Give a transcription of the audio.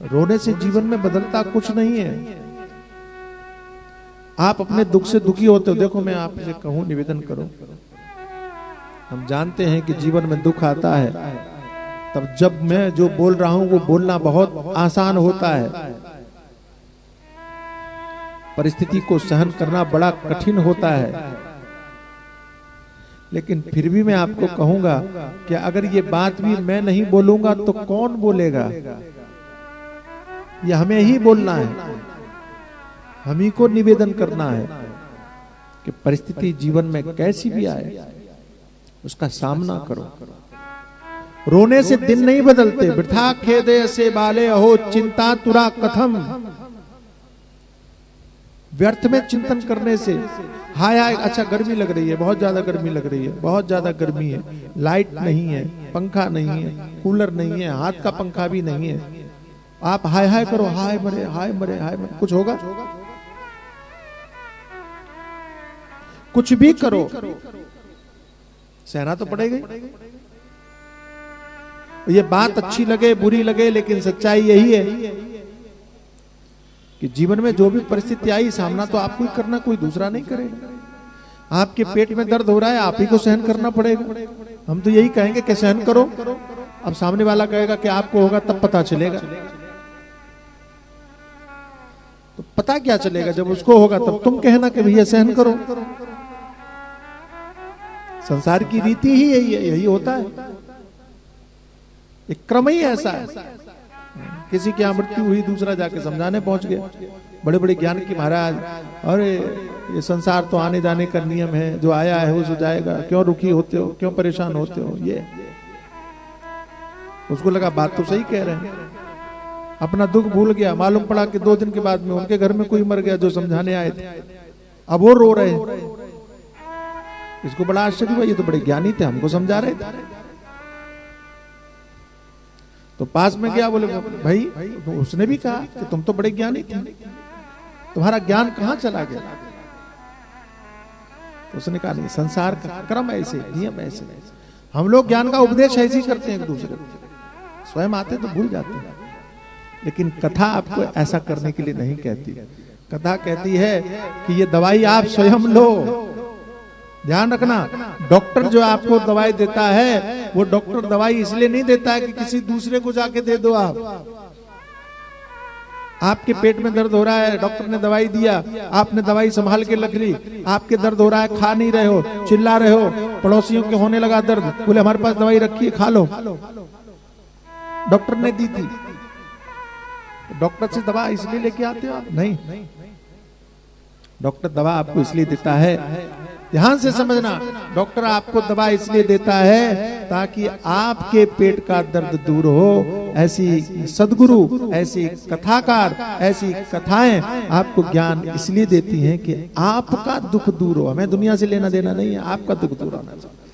रोने से जीवन में बदलता कुछ नहीं है। आप अपने दुख से दुखी होते हो। देखो मैं आपसे कहूं, निवेदन करो, हम जानते हैं कि जीवन में दुख आता है, तब जब मैं जो बोल रहा हूं वो बोलना बहुत आसान होता है, परिस्थिति को सहन करना बड़ा कठिन होता है। लेकिन फिर भी मैं आपको कहूंगा कि अगर ये बात भी मैं नहीं बोलूंगा तो कौन बोलेगा? ये हमें ही बोलना है, हम ही को निवेदन करना है कि परिस्थिति जीवन में कैसी भी आए उसका सामना करो। रोने से दिन नहीं बदलते। वृथा खेदे से बाले अहो चिंता तुरा कथम। व्यर्थ में चिंतन करने से, हाय हाय अच्छा गर्मी लग रही है, बहुत ज्यादा गर्मी लग रही है, बहुत ज्यादा गर्मी है, लाइट नहीं है, पंखा नहीं है, कूलर नहीं है, हाथ का पंखा भी नहीं है, आप हाय हाय करो, हाय मरे हाय मरे हाय मरे, कुछ होगा? कुछ भी करो सहना तो पड़ेगा। ये बात अच्छी लगे बुरी लगे, लेकिन सच्चाई यही है कि जीवन में जो भी परिस्थिति आई, सामना तो आपको ही करना, कोई दूसरा नहीं करेगा। आपके पेट में दर्द हो रहा है, आप ही को सहन करना पड़ेगा। हम तो यही कहेंगे कि सहन करो, अब सामने वाला कहेगा कि आपको होगा तब पता चलेगा। तो पता क्या चलेगा? जब उसको होगा तब तुम कहना कि भैया सहन करो। संसार की रीति ही यही है, यही होता है, एक क्रम ही ऐसा है। किसी की मृत्यु हुई, दूसरा जाके समझाने पहुंच गया, बड़े बड़े ज्ञान की महाराज, अरे ये संसार तो आने जाने का नियम है, जो आया है वो जाएगा, क्यों दुखी होते हो, क्यों परेशान होते हो? ये उसको लगा बात तो सही कह रहे हैं, अपना दुख भूल गया। मालूम पड़ा कि 2 दिन के बाद में उनके घर में कोई मर गया जो समझाने आए थे, अब वो रो रहे हैं। इसको बड़ा आश्चर्य हुआ, ये तो बड़े ज्ञानी थे, हमको समझा रहे थे। तो पास में गया, बोले भाई तो उसने भी कहा कि तुम तो बड़े ज्ञानी थे, तुम्हारा ज्ञान कहां चला गया? तो उसने कहा नहीं, संसार का क्रम ऐसे, नियम ऐसे, हम लोग ज्ञान का उपदेश ऐसे ही करते हैं एक दूसरे को, स्वयं आते तो भूल जाते हैं। लेकिन कथा आपको ऐसा करने के लिए नहीं कहती। कथा कहती है कि ये दवाई आप स्वयं लो। ध्यान रखना, डॉक्टर जो आपको दवाई देता है वो डॉक्टर दवाई इसलिए नहीं देता है कि किसी दूसरे को जाके दे दो। आपके पेट में दर्द हो रहा है, डॉक्टर ने दवाई दिया, आपने दवाई संभाल के रख ली, आपके दर्द हो रहा है, खा नहीं रहे हो, चिल्ला रहे हो, पड़ोसियों के होने लगा दर्द, बोले हमारे पास दवाई रखी है, खा लो, डॉक्टर ने दी थी। डॉक्टर से दवा इसलिए लेके आते हो आप? नहीं, डॉक्टर दवा आपको इसलिए देता है, ध्यान से समझना, डॉक्टर आपको दवा इसलिए देता है ताकि आपके पेट का दर्द दूर हो। ऐसी सद्गुरु, ऐसी कथाकार, ऐसी कथाएं आपको ज्ञान इसलिए देती हैं कि आपका दुख दूर हो। हमें दुनिया से लेना देना नहीं है, आपका दुख दूर होना चाहिए।